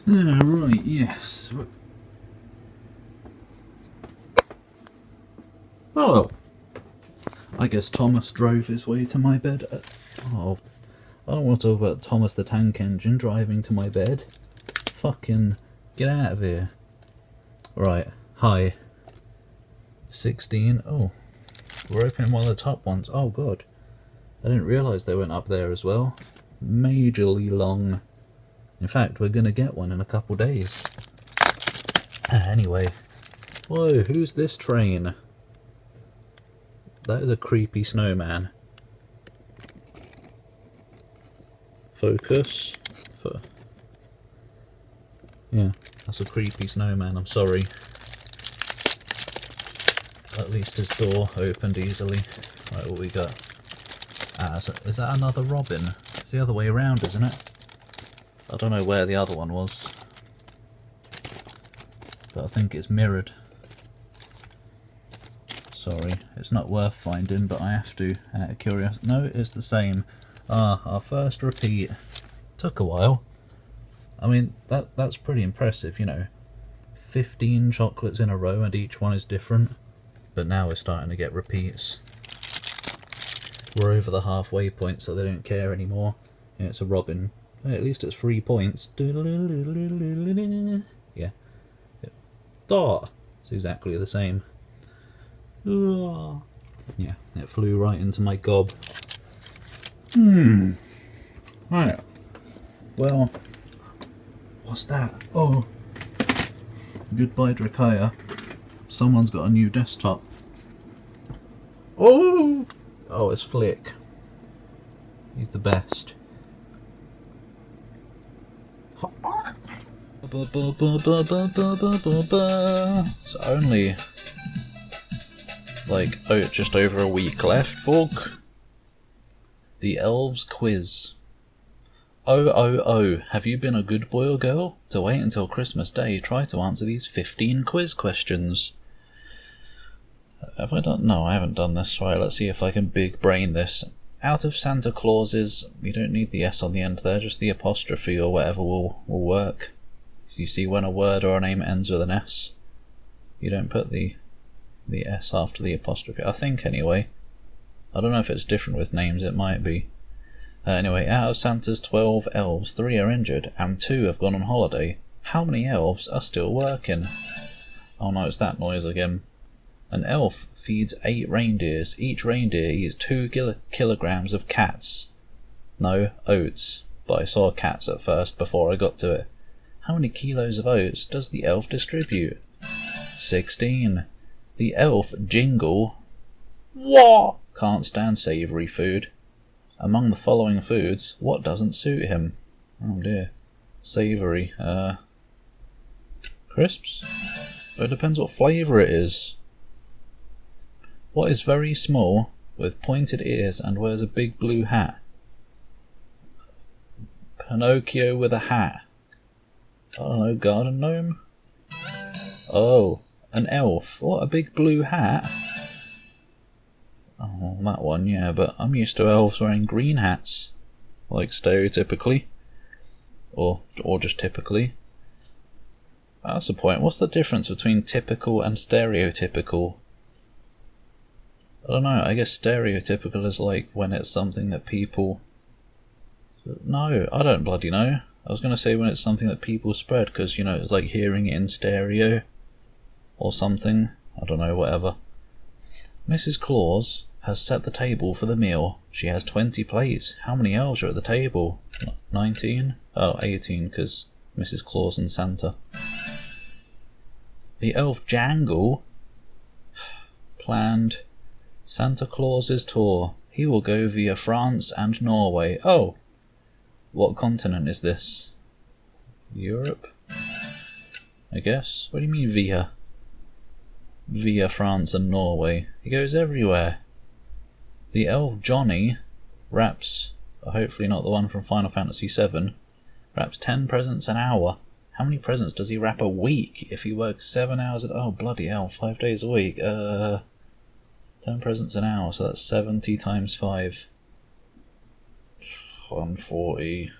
Right, yes. Oh, I guess Thomas drove his way to my bed. Oh, I don't want to talk about Thomas the Tank Engine driving to my bed. Fucking get out of here. Right, hi. 16. Oh, we're opening one of the top ones. Oh god, I didn't realise they went up there as well. Majorly long. In fact, we're gonna get one in a couple days. Anyway. Whoa, who's this train? That is a creepy snowman. Focus. Yeah, that's a creepy snowman, I'm sorry. At least his door opened easily. Right, what we got? Is that another robin? It's the other way around, isn't it? I don't know where the other one was. But I think it's mirrored. Sorry, it's not worth finding, but I have to, out of curiosity. No, it's the same. Our first repeat. Took a while. I mean, that's pretty impressive, you know. 15 chocolates in a row and each one is different. But now we're starting to get repeats. We're over the halfway point, so they don't care anymore. Yeah, it's a robin. Hey, at least it's 3 points. Yeah. Dot. It's exactly the same. Yeah, it flew right into my gob. Right. Well, what's that? Oh. Goodbye, Drakaya. Someone's got a new desktop. Oh! Oh, it's Flick. He's the best. It's only like just over a week left, folk. The Elves Quiz. Oh, have you been a good boy or girl? To wait until Christmas Day, try to answer these 15 quiz questions. Have I done? No, I haven't done this. Right, let's see if I can big brain this. Out of Santa Clauses, you don't need the S on the end there, just the apostrophe or whatever will work. So you see when a word or a name ends with an S, you don't put the S after the apostrophe. I think anyway. I don't know if it's different with names, it might be. Anyway, out of Santa's 12 elves, 3 are injured and 2 have gone on holiday. How many elves are still working? Oh no, it's that noise again. An elf feeds 8 reindeers. Each reindeer eats 2 kilograms of cats. No, oats. But I saw cats at first before I got to it. How many kilos of oats does the elf distribute? 16. The elf Jingle what? Can't stand savoury food. Among the following foods, what doesn't suit him? Oh dear. Savoury. Crisps? It depends what flavour it is. What is very small, with pointed ears and wears a big blue hat? Pinocchio with a hat. I don't know, garden gnome? Oh, an elf. What, a big blue hat? Oh, that one, yeah, but I'm used to elves wearing green hats. Like, stereotypically. Or just typically. That's the point. What's the difference between typical and stereotypical? I don't know, I guess stereotypical is like when it's something that people... No, I don't bloody know. I was going to say when it's something that people spread, because, you know, it's like hearing it in stereo. Or something. I don't know, whatever. Mrs. Claus has set the table for the meal. She has 20 plates. How many elves are at the table? 19? Oh, 18, because Mrs. Claus and Santa. The elf Jangle planned Santa Claus's tour. He will go via France and Norway. Oh! What continent is this? Europe? I guess. What do you mean via? Via France and Norway. He goes everywhere. The elf Johnny wraps, hopefully not the one from Final Fantasy VII, wraps 10 presents an hour. How many presents does he wrap a week if he works 7 hours oh bloody hell, 5 days a week? 10 presents an hour, so that's 70 times 5. 140.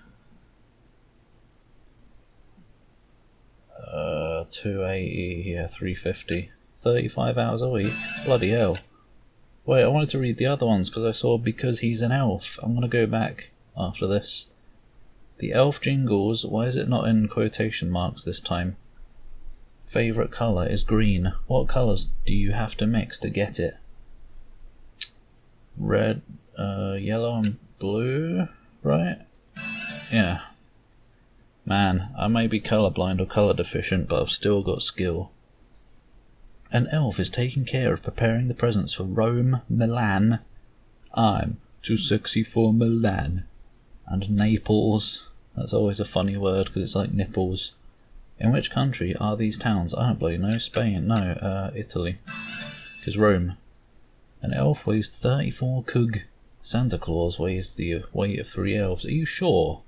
280, yeah, 350. 35 hours a week? Bloody hell. Wait, I wanted to read the other ones because I saw because he's an elf. I'm going to go back after this. The elf jingles, why is it not in quotation marks this time? Favourite colour is green. What colours do you have to mix to get it? Red, yellow and blue, right? Yeah. Man, I may be colourblind or colour deficient, but I've still got skill. An elf is taking care of preparing the presents for Rome, Milan. I'm too sexy for Milan. And Naples. That's always a funny word because it's like nipples. In which country are these towns? I don't bloody know. Spain? No, Italy. Because Rome. An elf weighs 34 kg. Santa Claus weighs the weight of 3 elves. Are you sure?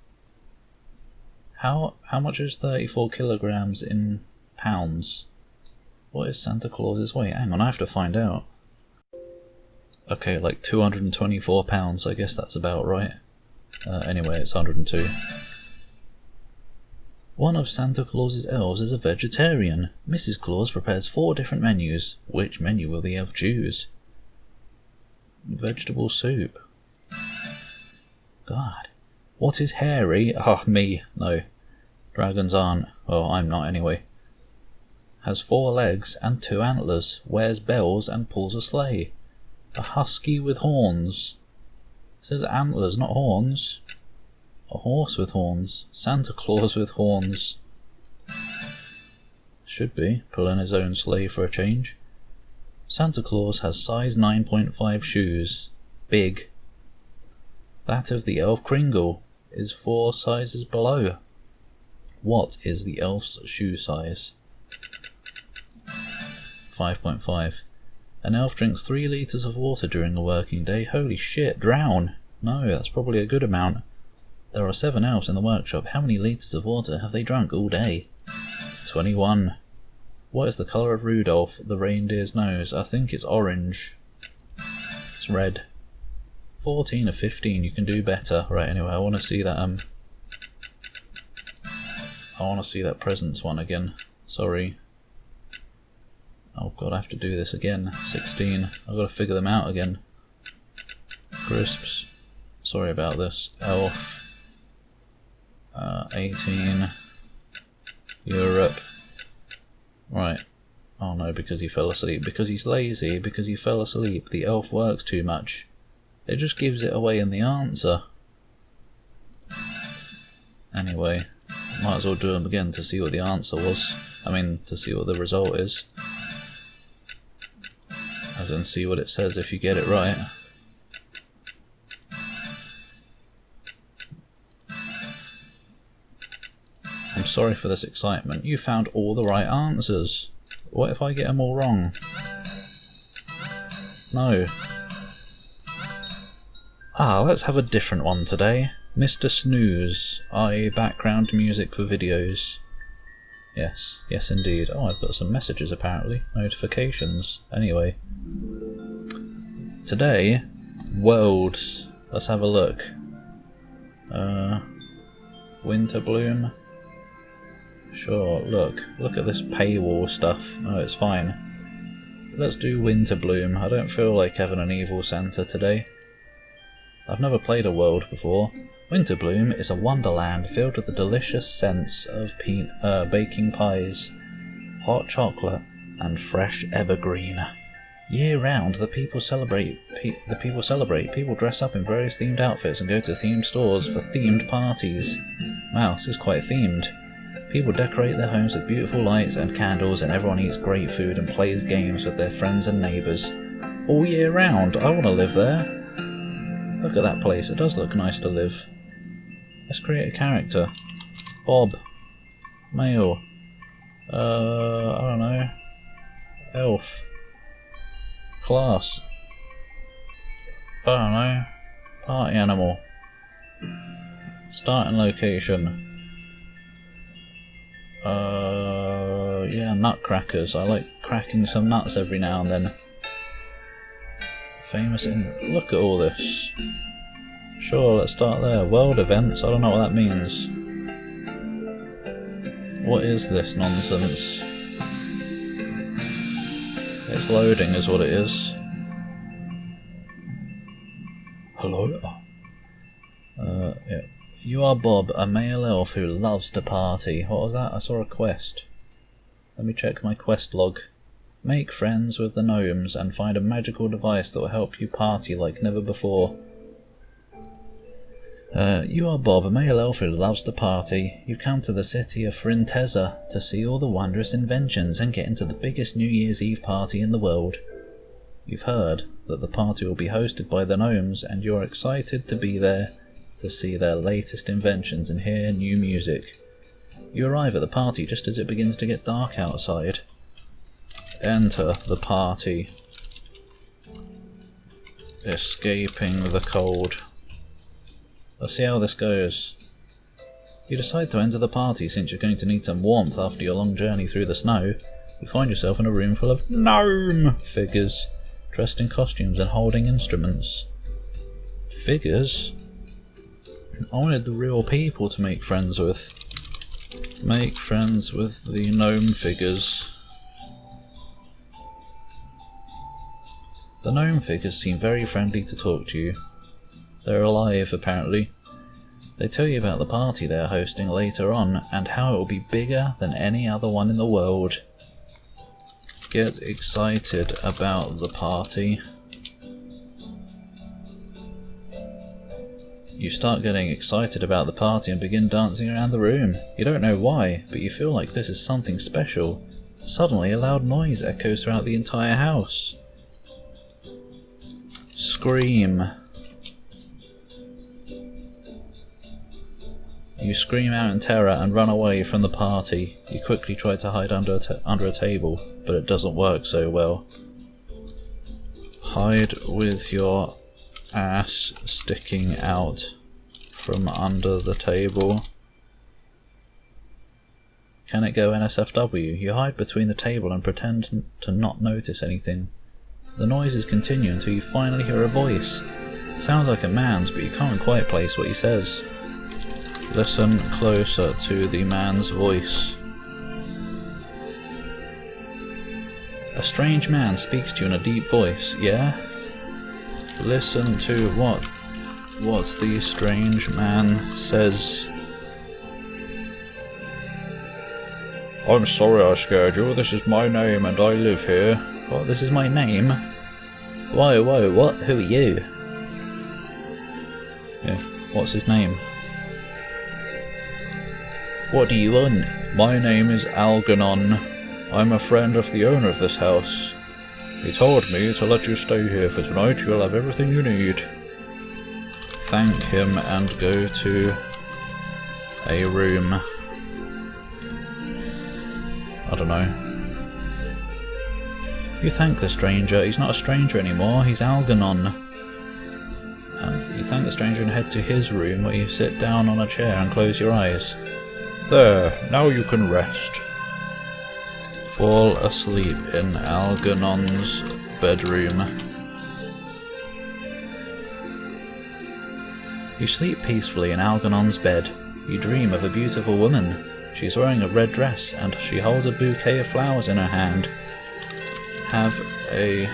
How much is 34 kilograms in pounds? What is Santa Claus's weight? Hang on, I have to find out. Okay, like 224 pounds. I guess that's about right. Anyway, it's 102. One of Santa Claus's elves is a vegetarian. Mrs. Claus prepares 4 different menus. Which menu will the elf choose? Vegetable soup. God. What is hairy? Oh, me. No. Dragons aren't. Well, I'm not anyway. Has 4 legs and 2 antlers. Wears bells and pulls a sleigh. A husky with horns. It says antlers, not horns. A horse with horns. Santa Claus with horns. Should be. Pulling his own sleigh for a change. Santa Claus has size 9.5 shoes. Big. That of the elf Kringle is 4 sizes below. What is the elf's shoe size? 5.5. An elf drinks 3 litres of water during a working day. Holy shit, drown! No, that's probably a good amount. There are 7 elves in the workshop. How many litres of water have they drunk all day? 21. What is the colour of Rudolph, the reindeer's nose? I think it's orange. It's red. 14 of 15, you can do better. Right, anyway, I want to see that, I want to see that presents one again. Sorry. Oh god, I have to do this again. 16. I've got to figure them out again. Crisps. Sorry about this. Elf. 18. Europe. Right. Oh no, because he fell asleep. Because he's lazy. Because he fell asleep. The elf works too much. It just gives it away in the answer. Anyway, might as well do them again to see what the answer was. I mean, to see what the result is. As in, see what it says if you get it right. I'm sorry for this excitement. You found all the right answers. What if I get them all wrong? No. Ah, let's have a different one today. Mr. Snooze, i.e. background music for videos. Yes, yes indeed. Oh, I've got some messages apparently. Notifications. Anyway. Today, worlds. Let's have a look. Winter Bloom. Sure, look at this paywall stuff. No, it's fine. Let's do Winter Bloom. I don't feel like having an evil Santa today. I've never played a world before. Winter Bloom is a wonderland filled with the delicious scents of baking pies, hot chocolate, and fresh evergreen. Year round, the people celebrate. People dress up in various themed outfits and go to themed stores for themed parties. Wow, this is quite themed. People decorate their homes with beautiful lights and candles, and everyone eats great food and plays games with their friends and neighbours. All year round. I want to live there. Look at that place. It does look nice to live. Let's create a character. Bob. Male. I don't know. Elf. Class. I don't know. Party animal. Starting location. Yeah, nutcrackers. I like cracking some nuts every now and then. Famous in... Look at all this. Sure, let's start there. World events, I don't know what that means. What is this nonsense? It's loading is what it is. Hello? Yeah. You are Bob, a male elf who loves to party. What was that? I saw a quest. Let me check my quest log. Make friends with the gnomes and find a magical device that will help you party like never before. You are Bob, a male elf who loves to party. You've come to the city of Frinteza to see all the wondrous inventions and get into the biggest New Year's Eve party in the world. You've heard that the party will be hosted by the gnomes, and you're excited to be there to see their latest inventions and hear new music. You arrive at the party just as it begins to get dark outside. Enter the party. Escaping the cold. Let's see how this goes. You decide to enter the party since you're going to need some warmth after your long journey through the snow. You find yourself in a room full of gnome figures, dressed in costumes and holding instruments. Figures? I wanted the real people to make friends with. Make friends with the gnome figures. The gnome figures seem very friendly to talk to you. They're alive, apparently. They tell you about the party they're hosting later on, and how it will be bigger than any other one in the world. Get excited about the party. You start getting excited about the party and begin dancing around the room. You don't know why, but you feel like this is something special. Suddenly a loud noise echoes throughout the entire house. Scream. You scream out in terror and run away from the party. You quickly try to hide under a table, but it doesn't work so well. Hide with your ass sticking out from under the table. Can it go NSFW? You hide between the table and pretend to not notice anything. The noises continue until you finally hear a voice. It sounds like a man's, but you can't quite place what he says. Listen closer to the man's voice. A strange man speaks to you in a deep voice, yeah? Listen to what the strange man says. I'm sorry I scared you. This is my name and I live here. What, this is my name? Whoa, what? Who are you? Yeah, what's his name? What do you want? My name is Algernon. I'm a friend of the owner of this house. He told me to let you stay here for tonight. You'll have everything you need. Thank him and go to a room. I don't know. You thank the stranger. He's not a stranger anymore. He's Algernon. And you thank the stranger and head to his room, where you sit down on a chair and close your eyes. There, now you can rest. Fall asleep in Algernon's bedroom. You sleep peacefully in Algernon's bed. You dream of a beautiful woman. She's wearing a red dress and she holds a bouquet of flowers in her hand. Have a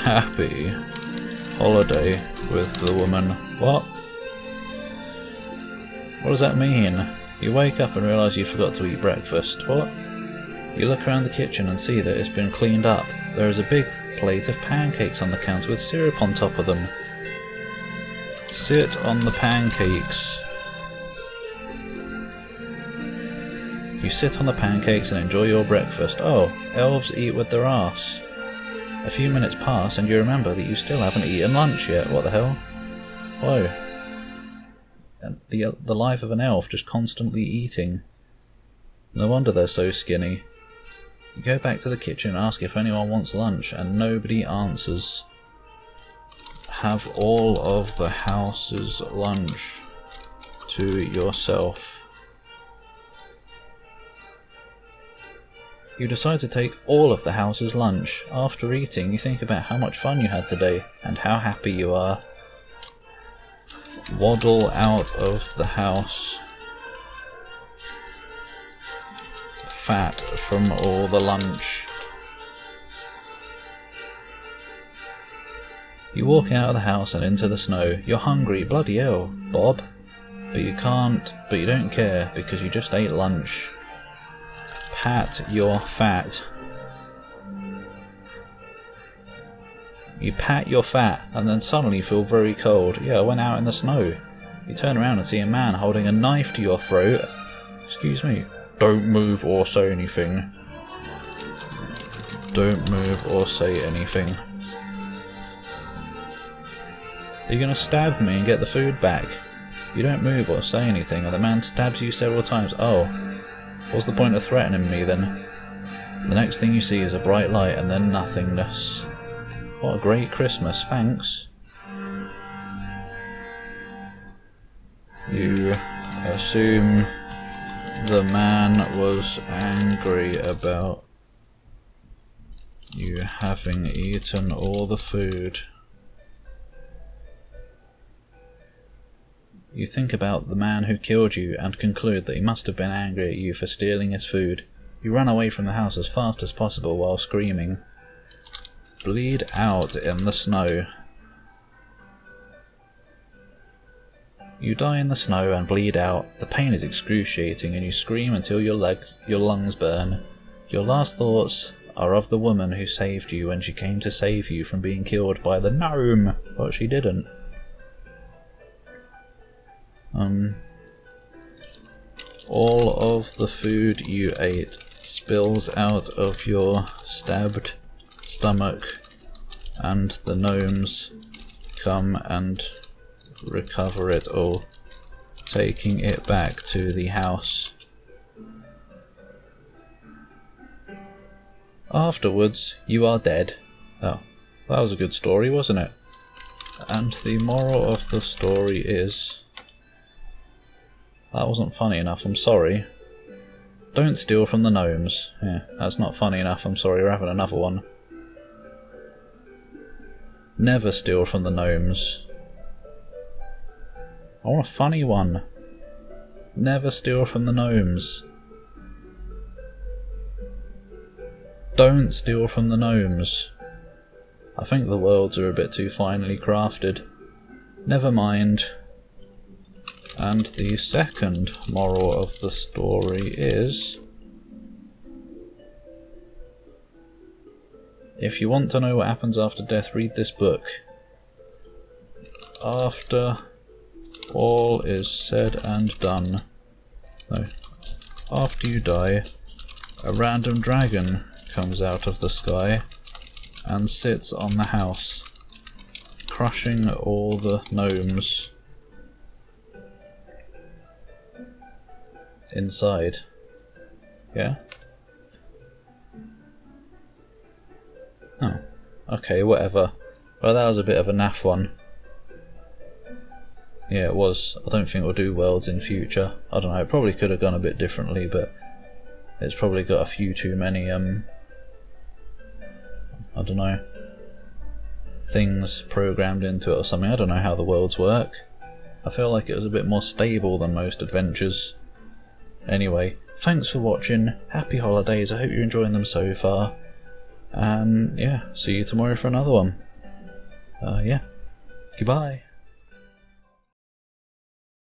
happy holiday with the woman. What? What does that mean? You wake up and realise you forgot to eat breakfast. What? You look around the kitchen and see that it's been cleaned up. There is a big plate of pancakes on the counter with syrup on top of them. Sit on the pancakes. You sit on the pancakes and enjoy your breakfast. Oh, elves eat with their arse. A few minutes pass and you remember that you still haven't eaten lunch yet. What the hell? Whoa. And the life of an elf, just constantly eating. No wonder they're so skinny. You go back to the kitchen and ask if anyone wants lunch, and nobody answers. Have all of the house's lunch to yourself. You decide to take all of the house's lunch. After eating, you think about how much fun you had today, and how happy you are. Waddle out of the house. fat from all the lunch. You walk out of the house and into the snow. You're hungry, bloody hell, Bob. But you don't care because you just ate lunch. Pat your fat. You pat your fat and then suddenly feel very cold. Yeah, I went out in the snow. You turn around and see a man holding a knife to your throat. Excuse me. Don't move or say anything. Don't move or say anything. You're gonna stab me and get the food back. You don't move or say anything and the man stabs you several times. Oh, what's the point of threatening me then? The next thing you see is a bright light and then nothingness. What a great Christmas, thanks. You assume the man was angry about you having eaten all the food. You think about the man who killed you and conclude that he must have been angry at you for stealing his food. You run away from the house as fast as possible while screaming. Bleed out in the snow. You die in the snow and bleed out. The pain is excruciating and you scream until your lungs burn. Your last thoughts are of the woman who saved you when she came to save you from being killed by the gnome, but she didn't. All of the food you ate spills out of your stabbed stomach and the gnomes come and recover it all, taking it back to the house. Afterwards, you are dead. Oh, that was a good story, wasn't it? And the moral of the story is... That wasn't funny enough, I'm sorry. Don't steal from the gnomes. Yeah, that's not funny enough, I'm sorry, we're having another one. Never steal from the gnomes. I want a funny one. Never steal from the gnomes. Don't steal from the gnomes. I think the worlds are a bit too finely crafted. Never mind. And the second moral of the story is... If you want to know what happens after death, read this book. After all is said and done... No. After you die, a random dragon comes out of the sky and sits on the house, crushing all the gnomes inside. Yeah? Oh. Okay, whatever. Well, that was a bit of a naff one. Yeah, it was. I don't think we'll do worlds in future. I don't know, it probably could have gone a bit differently, but it's probably got a few too many, I don't know, things programmed into it or something. I don't know how the worlds work. I feel like it was a bit more stable than most adventures. Anyway, thanks for watching, happy holidays, I hope you're enjoying them so far. Yeah, see you tomorrow for another one. Yeah, goodbye.